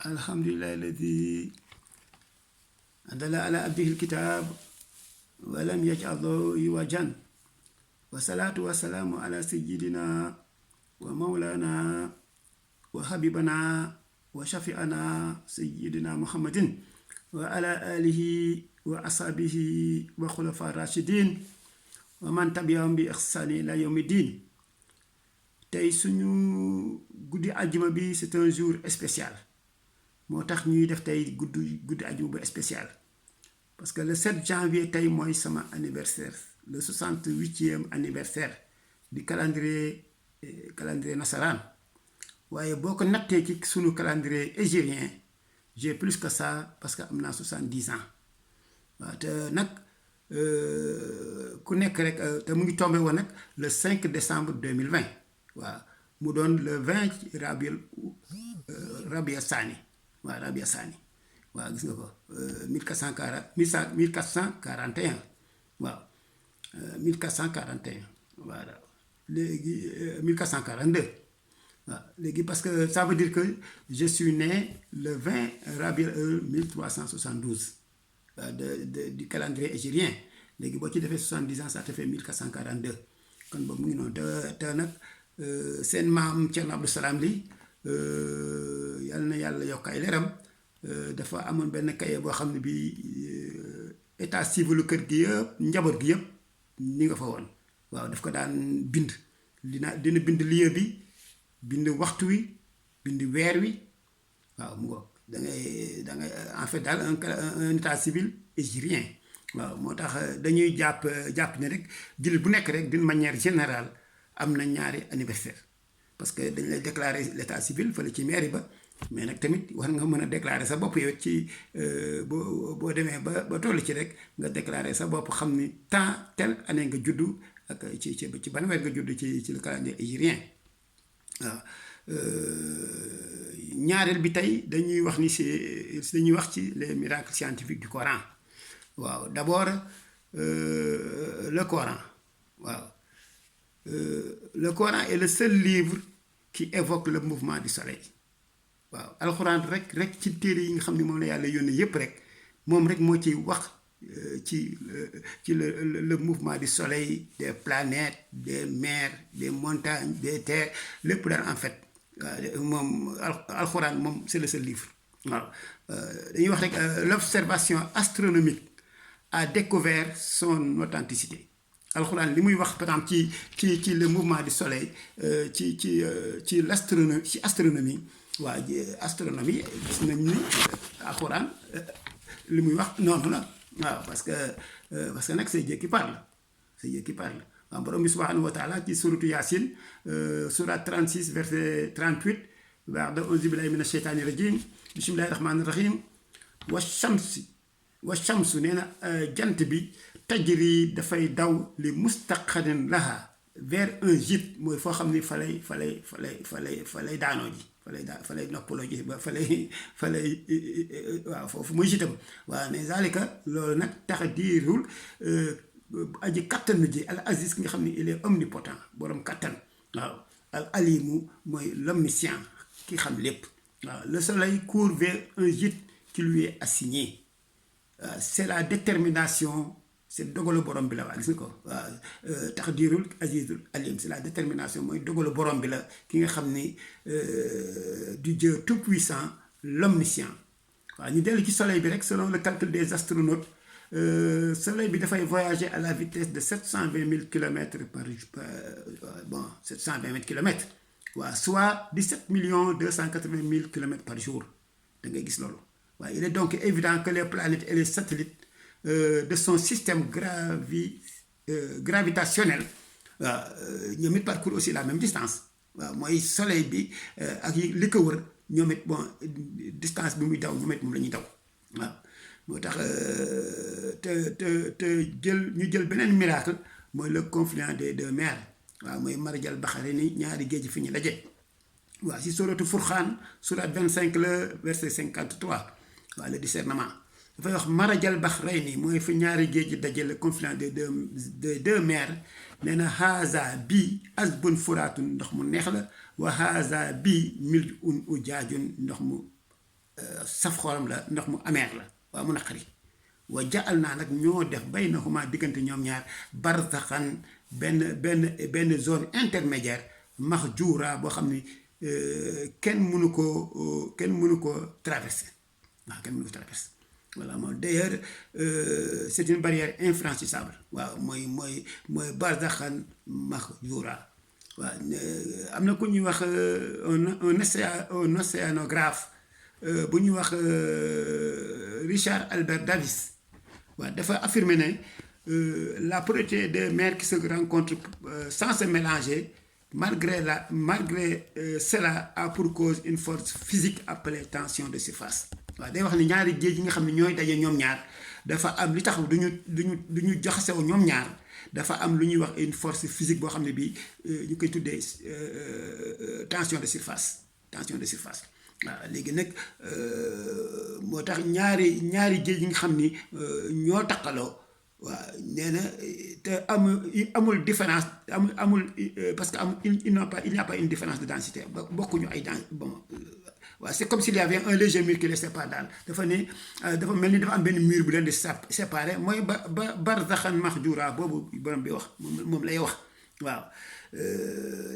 الحمد لله الذي أنزل على عبده الكتاب ولم يجعل له عوجا والصلاة والسلام على سيدنا ومولانا وحبيبنا وشفيعنا سيدنا محمد وعلى آله وأصحابه وخلفاء الراشدين ومن تبعهم بإحسان إلى يوم الدين. tey suñu guddi àjjuma bi c'est un jour spécial moo tax ñuy def tey guddi àjjuma bu spécial parce que le 7 janvier tey mooy sama anniversaire le 68e anniversaire du calendrier nasaraan waaye boo ko nattee ci suñu calendrier hégirien j'ai plus que ça parce que am naa 70 ans waaw te nag ku nekk rek te mu ngi tombé woon nag le 5 décembre 2020 waaw mu doon le 20 Rabia Sani waaw Rabia Sani waaw gis nga ko 1441 waaw 1441 voilà léegi 1442 waaw léegi parce que ça veut dire que je suis né le 20 Rabia 1372 du calendrier hégirien léegi boo ci defee 70 ans ça te fait 1442 kon boobu mu ngi noonu te nag seen maam Thierno Abdou Salam li yal na yàlla yokk ay leeram dafa amoon benn kaye boo xam ne bi état civil kër gi yëpp njaboot gi yëpp ni nga fa woon waaw daf ko daan bind dina bind lieu bi bind waxtu wi bind weer wi waaw mu ngoog da ngay en fait daal un état civil hégirien waaw moo tax dañuy jàpp ne rek jullit bu nekk rek d'une manière générale am na ñaari anniversaire parce que dañ lay déclarer l'état civil fële ci mairie ba mais nag tamit war nga mën a déclarer sa bopp yow ci boo demee ba toll ci rek nga déclarer sa bopp xam ni temps telle année nga juddu ak ci ban weer nga juddu ci le calendrier hégirien waaw ñaareel bi tey dañuy wax ni dañuy wax ci les miracles scientifiques du Coran waaw d'abord le Coran waaw. Le Coran est le seul livre qui évoque le mouvement du soleil waaw alxuraan rek ci téere yi nga xam ne moom la yàlla yónnee yépp rek moom rek moo ciy wax ci le mouvement du soleil des planètes des mers des montagnes des terres lépp daal en fait waaw moom alxuraan moom c'est le seul livre waaw dañuy wax rek l'observation astronomique a découvert son authenticité alxuraan li muy wax par exemple ci le mouvement du soleil ci astronomie waa astronomie gis nañ ni alxuraan li muy wax noonu la waaw parce que nag c'est Dieu qui parle waaw borom bi subhanahu wa taala ci suratu Yaasin surat 36 verset 38 ba'da auzu billahi minash shaytani rajim bismillahi rahmani rahim wa shamsu nee na jant bi tajri dafay daw li mustaqarin laha vers un gîte mooy foo xam ni fa lay daanoo ji fa lay noppaloo ji ba fa lay waaw foofu mooy gîtam waaw ne zalika loolu nag taxdiirul aji kattanu ji al aziz ki nga xam ni il est omnipotent borom kattan waaw al alimu mooy l'omniscient ki xam lépp waaw le soleil court vers un gîte qui lui est assigné c'est la détermination c'est dogalu borom bi la waa gis nga ko waaw taxdirul azizul alim c'est la détermination mooy dogalu borom bi la ki nga xam ni du Dieu tout puissant l'omniscient waaw ñu dellu ci soleil bi rek selon le calcul des astronautes soleil bi dafay voyager à la vitesse de 720 000 kilomètres par 720 000 kilomètres waaw soit 17 280 000 kilomètres par jour da ngay gis loolu waaw il est donc évident que les planètes et les satellites de son système gravitationnel waaw ñoom it parcourent aussi la même distance waaw mooy soleil bi ak li ko wër ñoom it bon distance bi muy daw ñoom it moom la ñuy daw waaw moo tax te ñu jël beneen miracle mooy le confluent des deux mers waaw mooy marajal baxarayni ñaari géej fi ñu daje waaw si suratu Furqaan surat 25 le verset 53 waaw le discernement dafay wax marajal baxrayni mooy fi ñaari géej daje le confluent des deux mers nee na haza bi azbun furaatun ndox mu neex la wa haza bi mil un ujaajun ndox mu saf xorom la ndox mu amer la waaw mu naqari wa jaal naa nag ñoo def baynahuma diggante ñoom ñaar barzaxan benn zone intermédiaire mahjura boo xam ni kenn mënu ko traverser waaw kenn mënu ko traverser voilà moom d'ailleurs c'est une barrière infranchissable waaw mooy barzaxan mahjura waaw am na ku ñuy wax un océanographe bu ñuy wax Richard Albert Davis waaw dafa affirmer ne la propriété des mers qui se rencontrent sans se mélanger malgré cela a pour cause une force physique appelée tension de surface waaw day wax ni ñaari géej yi nga xam ne ñooy daje ñoom ñaar dafa am li tax duñu jaxasew ñoom ñaar dafa am lu ñuy wax une force physique boo xam ne bii ñu koy tuddee tension de surface waaw léegi nag moo tax ñaari géej yi nga xam ni ñoo taqaloo waaw nee na te amul différence amul parce que il n'y a pas une différence de densité bokkuñu ay bon waaw c'est comme s'il y avait un léger mur qui les sépare daal dafa mel ni dafa am benn mur bu leen di séparer mooy barzaxan mahjura boobu borom bi wax moom lay wax waaw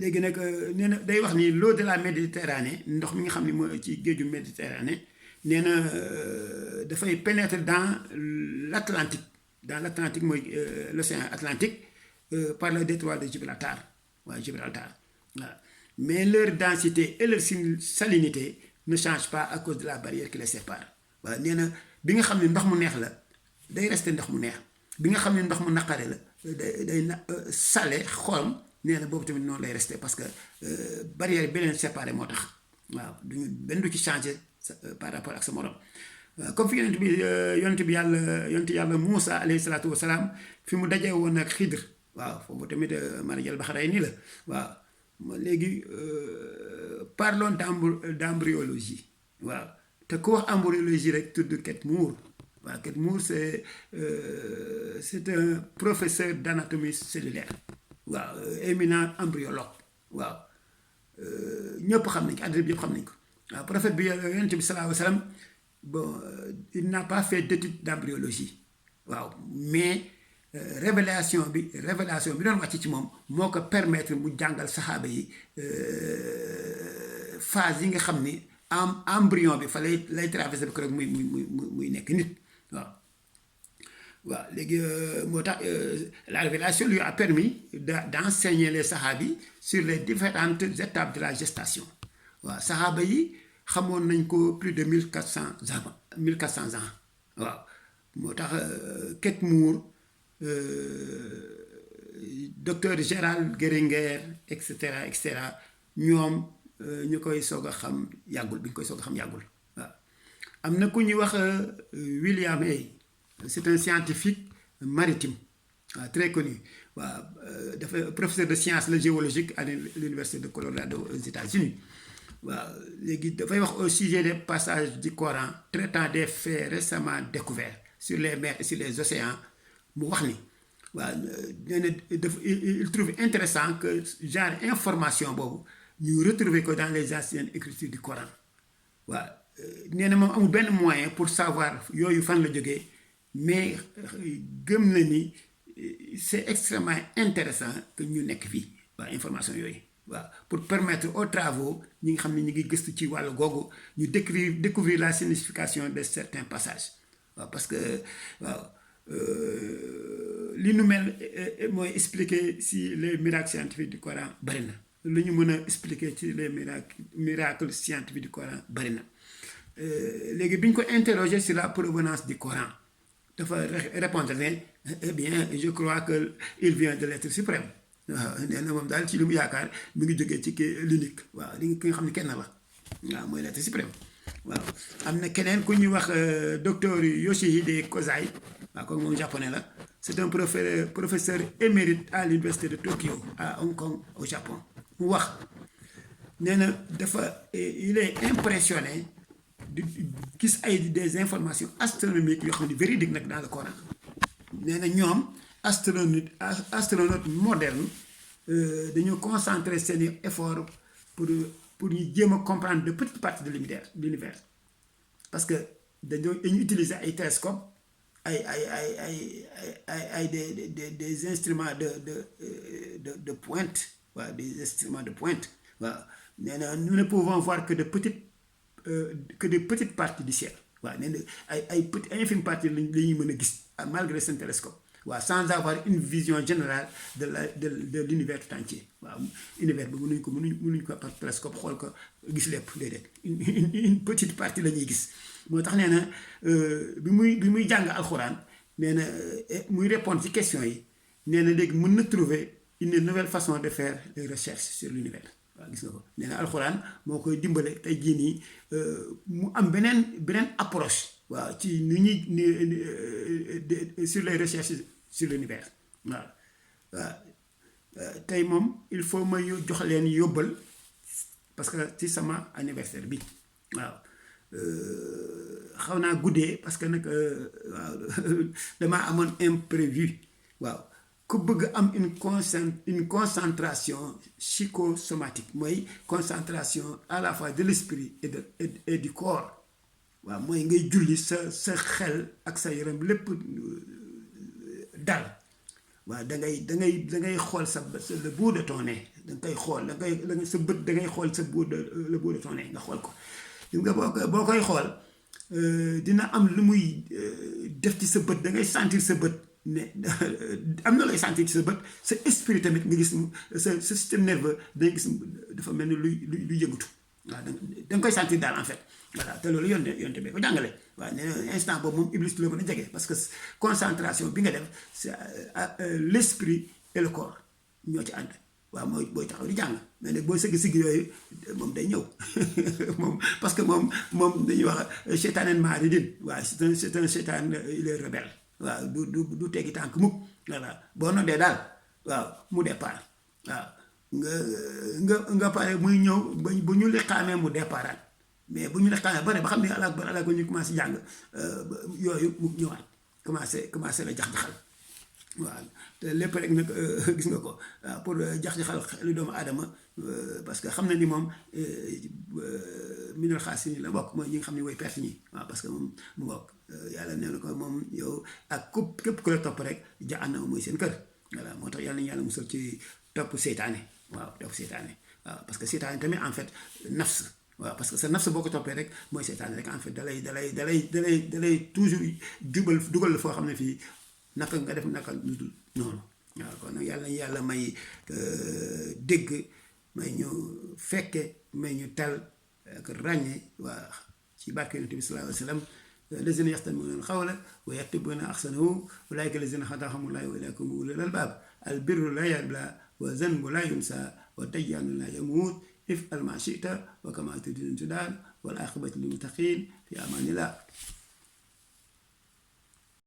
léegi nag nee na day wax ni l'eau de la Méditerranée ndox mi nga xam ne mooy ci géeju Méditerranée nee na dafay pénétrer dans l'Atlantique mooy l'océan Atlantique par le détroit de Gibraltar waaw mais leur densité et leur salinité ne changent pas à cause de la barrière qui les sépare waaw nee na bi nga xam ne ndox mu neex la day rester ndox mu neex bi nga xam ne ndox mu naqare la day salé xorom nee na boobu tamit noonu lay rester parce que barrière bi leen séparé moo tax waaw benn du ci changé par rapport ak sa morom comme fi yonent yàlla Moussa alayhi salaatu wa salaam fi mu dajee woon ak Xidr waaw foofu tamit marajal baxarayni la waaw léegi parlons d'embryologie waaw te ku wax embryologie rek tudd Kate Moore waaw Kate Moore c'est un professeur d'anatomie cellulaire waaw éminent embryologue waaw ñëpp xam nañ ko àddina bi yëpp xam nañ ko waaw prophète bi yonent bi sallallahu alayhi wa sallam bon il n'a pas fait d'étude d'embryologie waaw mais révélation bi doon wàcc ci moom moo ko permettre mu jàngal saxaaba yi phase yi nga xam ni embryon bi fa lay traversé bi ko rek muy nekk nit waaw léegi moo tax la révélation lui a permis d'enseigner les sahabis sur les différentes étapes de la gestation waaw saxaaba yi xamoon nañ ko plus de 1400 ans waaw moo tax Kate Moore docteur Gerald Geringer et cetera ñoom ñu koy soog a xam yàggul waaw am na ku ñuy wax William Hay c'est un scientifique maritime très connu waaw dafa professeur de sciences géologiques à l'université de Colorado aux États-Unis waaw léegi dafay wax au sujet des passages du Coran traitant des faits récemment découverts sur les mers et sur les océans mu wax ni waaw nee na il trouve intéressant que genre information boobu ñu retrouver ko dans les anciennes écritures du Coran waaw nee na moom amul benn moyen pour savoir yooyu fan la jógee mais gëm na ni c'est extrêmement intéressant que ñu nekk fii waaw information yooyu waaw pour permettre aux travaux ñi nga xam ne ñu ngi gëstu ci wàllu googu ñu découvrir la signification de certains passages waaw parce que waaw li nu mel mooy expliquer si les miracles scientifiques du Coran bari na lu ñu mën a expliquer ci les miracles scientifiques du Coran bari na léegi bi ñu ko interroger sur la provenance du Coran dafa répondre ne eh bien je crois que il vient de l'être suprême waaw nee na moom daal ci li mu yaakaar mu ngi jógee ci l'unique waaw li nga xam ne kenn la waaw mooy l'être suprême waaw am na keneen ku ñuy wax docteur Yoshihide Kozai waaw kooku moom japonais la c'est un professeur émérite à l'université de Tokyo à Hong Kong au Japon mu wax nee na dafa il est impressionné di gis des informations astronomiques yoo xam ne véridiques nag dans le Coran nee na ñoom astronautes modernes dañoo concentrer seeni effort pour ñu jéem a comprendre de petites parties de l'univers parce que dañu utiliser ay télescope des instruments de pointe waaw des instruments de pointe waaw nee na nous ne pouvons voir que de petites parties du ciel waaw nee na ay infime parties la ñuy mën a gis malgré seen télescope waaw sans avoir une vision générale de l'univers tout entier waaw univers bi mënuñ ko par télescope xool ko gis lépp déedéet une petite partie la ñuy gis moo tax nee na bi muy jàng alxuraan nee na muy répondre ci questions yi nee na léegi mën na trouver une nouvelle façon de faire des recherches sur l'univers waaw gis nga ko nee na alxuraan moo koy dimbale tey jii nii mu am beneen approche waaw ci ni ñuy sur les recherches sur l'univers waaw tey moom il faut ma jox leen yóbbal parce que ci sama anniversaire bi waaw xaw naa guddee parce que nag waaw damaa amoon imprévu waaw ku bëgg am une concentration psychosomatique mooy concentration à la fois de l'esprit et du corps waaw mooy ngay julli sa xel ak sa yaram lépp dal waaw da ngay xool le bout de ton nez da nga koy xool sa bët da ngay xool le bout de ton nez nga xool ko gis nga boo koy xool dina am lu muy def ci sa bët da ngay sentir sa bët ne am na lay sentir ci sa bët sa esprit tamit nga gis sa système nerveux day gis dafa mel ni luy yëngatu waaw da nga koy sentir daal en fait voilà te loolu yonte bee ko jàngale waaw ne instant boobu moom Iblis du la mën a jege parce que concentration bi nga def c'est l'esprit et le corps ñoo ci ànd waaw mooy booy taxaw di jàng mais nag booy sëgg yooyu moom day ñëw moom parce que moom dañuy wax seytaane maaridin waaw c'est un seytaan il est rebelle waaw du teggi tànk mukk voilà boo noddee daal waaw mu départ waaw nga pare muy ñëw bu ñu liqaamee mu départaat mais bu ñu liqaamee ba xam ne ala ko ñu commencé jàng yooyu mu ñëwaat commencé la jax-jaxal waaw te lépp rek nag gis nga ko pour jax-jaxal lu doomu aadama parce que xam na ni moom minal xaasiriin la bokk mooy ñi nga xam ne way perte ñi waaw parce que moom mu bokk yàlla nee na ko moom yow ak képp ku la topp rek jahannama mooy seen kër voilà moo tax yàlla nañu yàlla musal ci topp seytaane waaw parce que seytaane tamit en fait nafs waaw parce que sa nafs boo ko toppee rek mooy seytaane rek en fait dalay toujours dugal la foo xam ne fii naka nga def naka lu dul noonu waaw kon nag yàlla may dégg may ñu fekke may ñu tal ak ràññe waa ci barke Yonent bi sallallahu alayhi wa sallam lazina yastami'una al-qawla wa yattabi'una ahsanahu ulaa'ika lazina hadahumullahu wa ulaa'ika hum ulul albab albirru la yabla wa zanbu la yunsa wa dayyanu la yamut if'al ma shi'ta wa kama tudinu tudaan wal aqibatu lil muttaqin fi amanillah